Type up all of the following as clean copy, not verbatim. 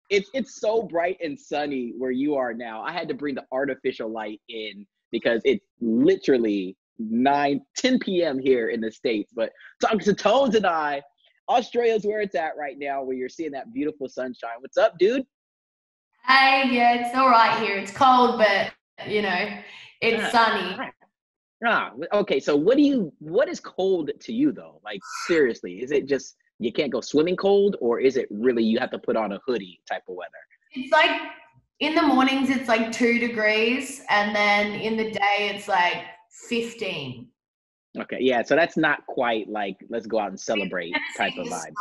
it's so bright and sunny where you are now. I had to bring the artificial light in because it's literally 9, 10 p.m. here in the States. But talking to Tones and I, Australia's where it's at right now, where you're seeing that beautiful sunshine. What's up, dude? Hey, yeah, it's all right here. It's cold, but it's Ah, sunny. okay. So what is cold to you though? Like seriously, is it just you can't go swimming cold, or is it really you have to put on a hoodie type of weather? It's like in the mornings it's like 2 degrees, and then in the day it's like 15. Okay, yeah. So that's not quite like let's go out and We've celebrate never type seen of the vibe.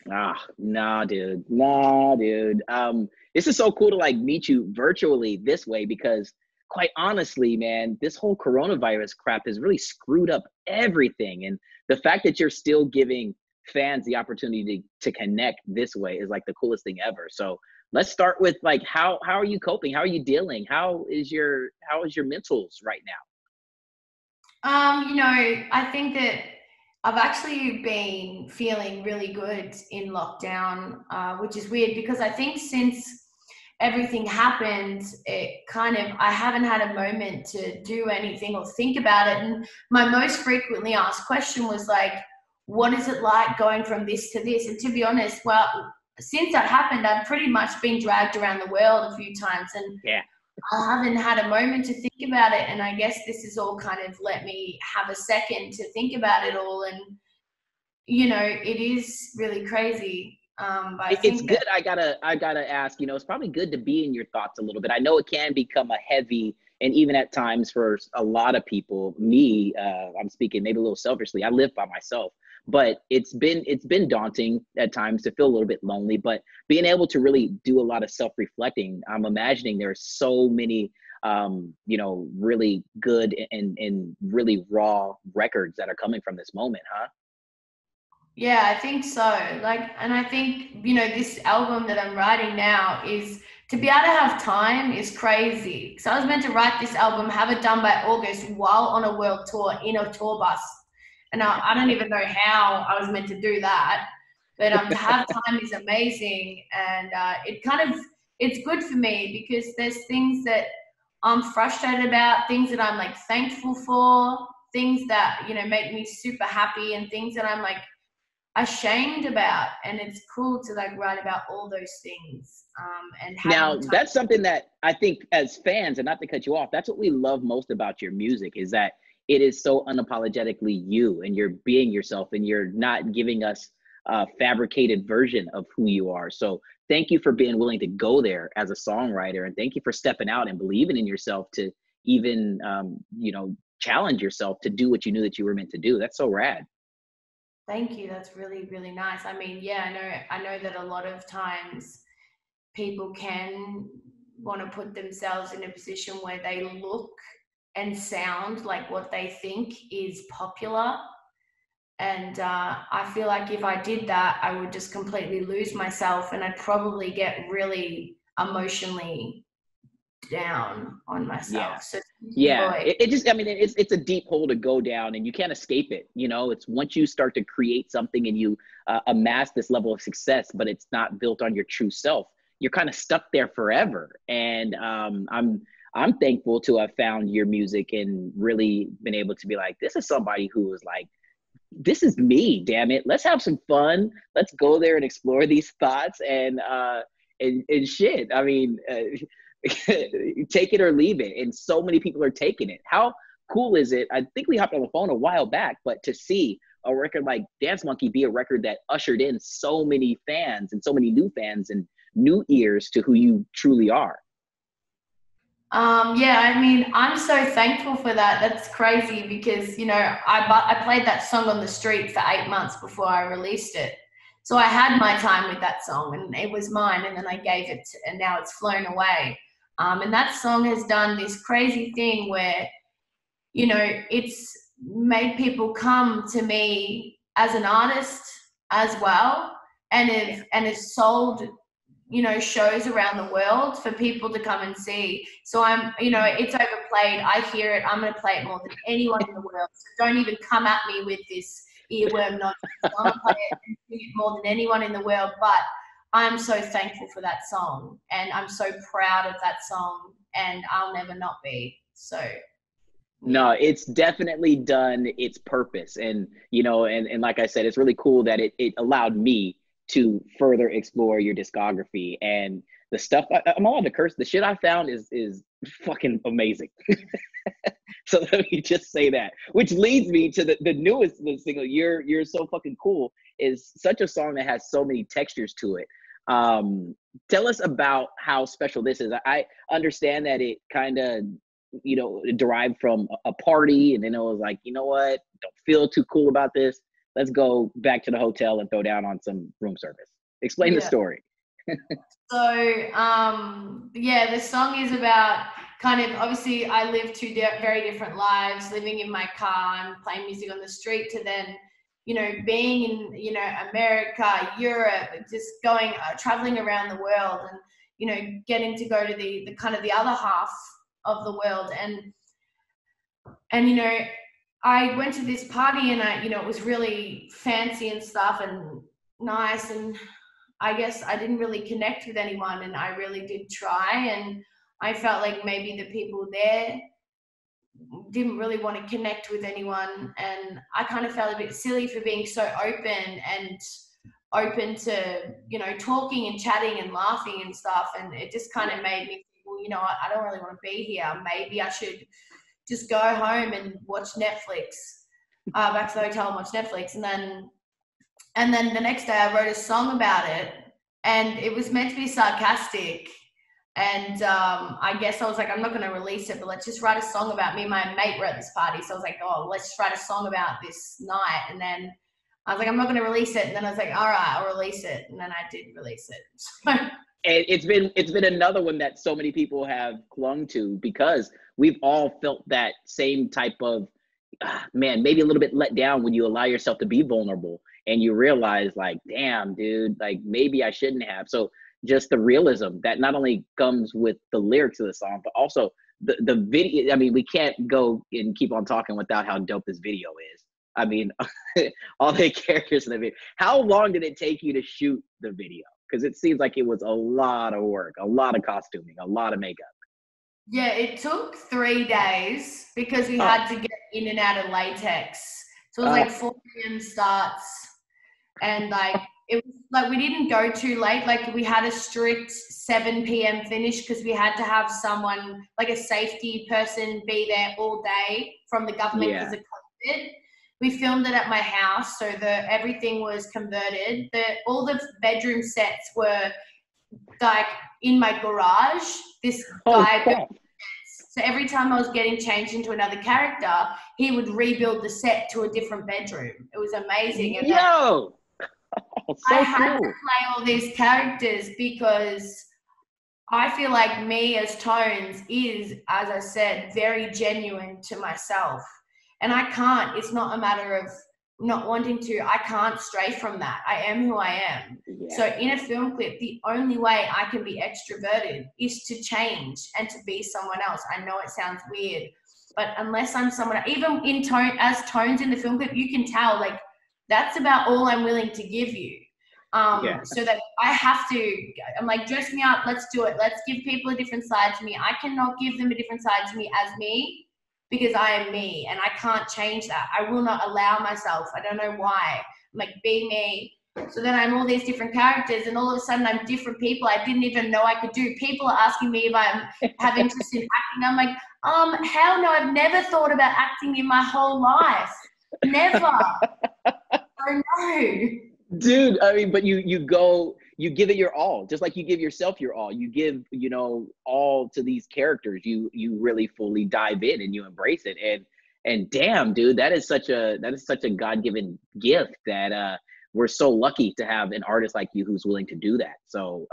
snow. Nah, dude. Nah, dude. This is so cool to like meet you virtually this way because quite honestly, man, this whole coronavirus crap has really screwed up everything. And the fact that you're still giving fans the opportunity to connect this way is like the coolest thing ever. So let's start with like how are you coping? How are you dealing? How is your mentals right now? I think that I've actually been feeling really good in lockdown, which is weird because I think since everything happened, I haven't had a moment to do anything or think about it. And my most frequently asked question was like, what is it like going from this to this? And to be honest, well, since that happened, I've pretty much been dragged around the world a few times. And Yeah. I haven't had a moment to think about it, and I guess this has all kind of let me have a second to think about it all. And it is really crazy. But I It's think good. that I gotta ask. It's probably good to be in your thoughts a little bit. I know it can become a heavy, and even at times for a lot of people, me, I'm speaking maybe a little selfishly. I live by myself, but it's been daunting at times to feel a little bit lonely. But being able to really do a lot of self-reflecting, I'm imagining there's so many, really good and really raw records that are coming from this moment, huh? yeah, I think so. And I think this album that I'm writing now is to be able to have time is crazy. So I was meant to write this album, have it done by August while on a world tour in a tour bus. And I don't even know how I was meant to do that. But to have time is amazing, and it's good for me because there's things that I'm frustrated about, things that I'm like thankful for, things that make me super happy, and things that I'm like ashamed about. And it's cool to like write about all those things, and having Now, time. that's something that I think as fans, and not to cut you off, that's what we love most about your music is that it is so unapologetically you and you're being yourself and you're not giving us a fabricated version of who you are. So thank you for being willing to go there as a songwriter. And thank you for stepping out and believing in yourself to even, challenge yourself to do what you knew that you were meant to do. That's so rad. Thank you, that's really really nice. I mean, yeah, I know that a lot of times people can want to put themselves in a position where they look and sound like what they think is popular. And I feel like if I did that, I would just completely lose myself, and I'd probably get really emotionally down on Yeah. myself. So thank you Yeah, for it just, I mean, it's a deep hole to go down and you can't escape it. It's once you start to create something and you amass this level of success, but it's not built on your true self, you're kind of stuck there forever. And I'm thankful to have found your music and really been able to be like, this is somebody who is like, this is me, damn it. Let's have some fun. Let's go there and explore these thoughts and shit. I mean, take it or leave it. And so many people are taking it. How cool is it? I think we hopped on the phone a while back, but to see a record like Dance Monkey be a record that ushered in so many fans and so many new fans and new ears to who you truly are. Yeah, I mean, I'm so thankful for that. That's crazy because, I played that song on the street for 8 months before I released it. So I had my time with that song and it was mine, and then I gave it and now it's flown away. And that song has done this crazy thing where, it's made people come to me as an artist as well, and it's sold shows around the world for people to come and see. So it's overplayed. I hear it. I'm going to play it more than anyone in the world. So don't even come at me with this earworm nonsense. I'm going to play it and sing it more than anyone in the world. But I'm so thankful for that song, and I'm so proud of that song, and I'll never not be. So No, yeah. it's definitely done its purpose. And, and like I said, it's really cool that it allowed me to further explore your discography and the stuff. I'm allowed to curse. The shit I found is fucking amazing. So let me just say that, which leads me to the newest single, You're So Fucking Cool, is such a song that has so many textures to it. Tell us about how special this is. I understand that it kind of, derived from a party, and then it was like, you know what, don't feel too cool about this. Let's go back to the hotel and throw down on some room service. Explain the Yeah. story. So, yeah, the song is about kind of, obviously, I live two very different lives, living in my car and playing music on the street, to then, being in, America, Europe, just going, traveling around the world, and, getting to go to the kind of the other half of the world. And, I went to this party, and it was really fancy and stuff and nice, and I guess I didn't really connect with anyone, and I really did try, and I felt like maybe the people there didn't really want to connect with anyone, and I kind of felt a bit silly for being so open to, talking and chatting and laughing and stuff, and it just kind of made me think, well, I don't really want to be here. Maybe I should just go home and watch Netflix, back to the hotel and watch Netflix, and then the next day I wrote a song about it, and it was meant to be sarcastic. And I guess I was like, I'm not going to release it, but let's just write a song about me and my mate were at this party. So I was like, oh, let's just write a song about this night. And then I was like, I'm not going to release it. And then I was like, all right, I'll release it. And then I did release it. And it's been another one that so many people have clung to, because we've all felt that same type of, man, maybe a little bit let down when you allow yourself to be vulnerable and you realize, like, damn, dude, like, maybe I shouldn't have. So just the realism that not only comes with the lyrics of the song, but also the video. I mean, we can't go and keep on talking without how dope this video is. I mean, all the characters in the video. How long did it take you to shoot the video? Because it seems like it was a lot of work, a lot of costuming, a lot of makeup. Yeah, it took 3 days because we Oh, had to get in and out of latex. So it was like 4 p.m. starts, and like it was like we didn't go too late. Like we had a strict 7 p.m. finish because we had to have someone, like a safety person, be there all day from the government yeah. because of COVID. We filmed it at my house, so everything was converted. All the bedroom sets were like in my garage. This Oh, guy, fuck. so every time I was getting changed into another character, he would rebuild the set to a different bedroom. It was amazing. And then Yo, I so had to cool. play all these characters because I feel like me as Tones is, as I said, very genuine to myself. And I can't, it's not a matter of not wanting to, I can't stray from that. I am who I am. Yeah. So in a film clip, the only way I can be extroverted is to change and to be someone else. I know it sounds weird, but unless I'm someone, even in tone, as Tones in the film clip, you can tell, like, that's about all I'm willing to give you. Yeah. So that I have to, I'm like, dress me up, let's do it. Let's give people a different side to me. I cannot give them a different side to me as me because I am me and I can't change that. I will not allow myself. I don't know why. I'm like, be me. So then I'm all these different characters and all of a sudden I'm different people I didn't even know I could do. People are asking me if I have interest in acting. I'm like, hell no, I've never thought about acting in my whole life. Never. Oh no. Dude, I mean, but you give it your all, just like you give yourself your all. You give, all to these characters. You really fully dive in and you embrace it. And damn, dude, that is such a God-given gift that we're so lucky to have an artist like you who's willing to do that. So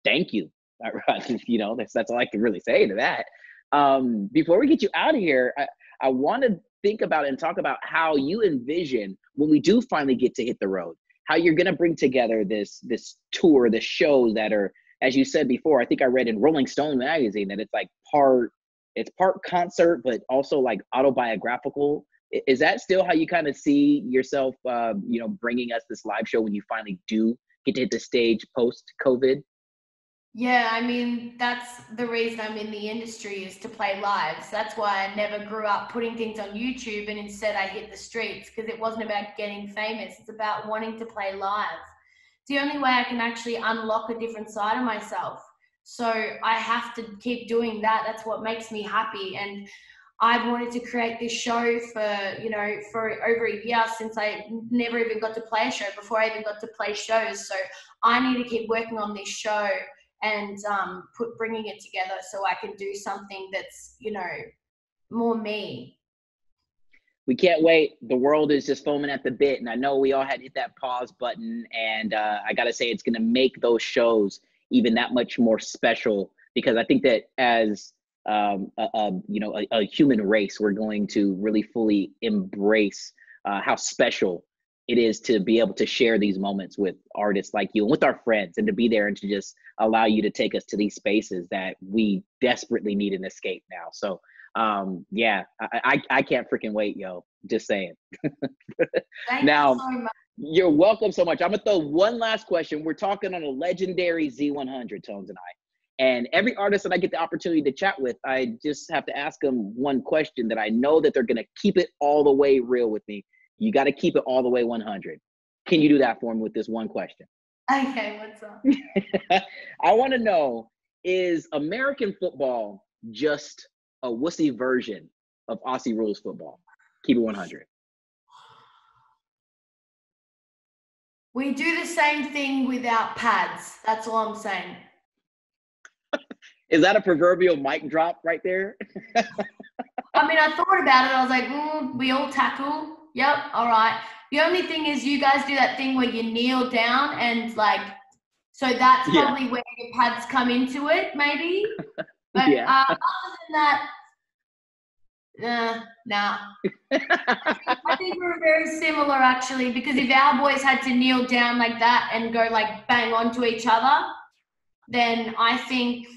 thank you. That's all I can really say to that. Before we get you out of here, I want to think about and talk about how you envision when we do finally get to hit the road, how you're going to bring together this tour, the shows that are, as you said before, I think I read in Rolling Stone magazine that it's part concert, but also like autobiographical. Is that still how you kind of see yourself, bringing us this live show when you finally do get to hit the stage post-COVID? Yeah, I mean, that's the reason I'm in the industry, is to play lives. That's why I never grew up putting things on YouTube, and instead I hit the streets, because it wasn't about getting famous. It's about wanting to play live. It's the only way I can actually unlock a different side of myself. So I have to keep doing that. That's what makes me happy. And I've wanted to create this show for over a year, since I never even got to play a show, before I even got to play shows. So I need to keep working on this show and bringing it together so I can do something that's, more me. We can't wait. The world is just foaming at the bit. And I know we all had to hit that pause button. And I got to say, it's going to make those shows even that much more special, because I think that as a human race, we're going to really fully embrace how special it is to be able to share these moments with artists like you and with our friends, and to be there and to just allow you to take us to these spaces that we desperately need an escape now. So yeah, I can't freaking wait, yo. Just saying. Thank Now, you so much. you're welcome so much. I'm gonna throw one last question. We're talking on a legendary Z100, Tones and I. And every artist that I get the opportunity to chat with, I just have to ask them one question that I know that they're gonna keep it all the way real with me. You got to keep it all the way 100. Can you do that for me with this one question? Okay, what's up? I want to know, is American football just a wussy version of Aussie rules football? Keep it 100. We do the same thing without pads. That's all I'm saying. Is that a proverbial mic drop right there? I mean, I thought about it. I was like, we all tackle. Yep, all right. The only thing is, you guys do that thing where you kneel down and so that's probably where your pads come into it, maybe. But Yeah. Other than that, nah. I think we're very similar, actually, because if our boys had to kneel down like that and go bang onto each other, then I think.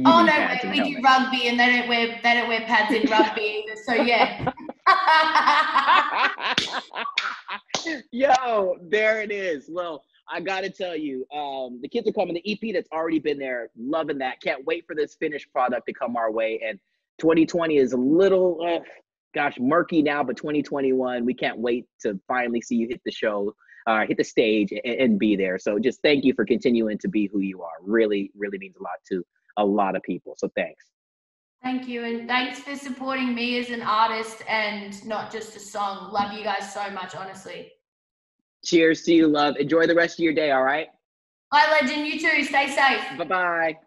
Oh no, we do rugby, and they don't wear pads in rugby either. So yeah. Yo, there it is. Well, I gotta tell you, the kids are coming. The EP that's already been there, loving that. Can't wait for this finished product to come our way. And 2020 is a little, murky now, but 2021, we can't wait to finally see you hit the show, hit the stage, and be there. So just thank you for continuing to be who you are. Really, really means a lot to a lot of people. So thanks. Thank you, and thanks for supporting me as an artist and not just a song. Love you guys so much, honestly. Cheers to you, love. Enjoy the rest of your day, all right? Bye, legend. You too. Stay safe. Bye-bye.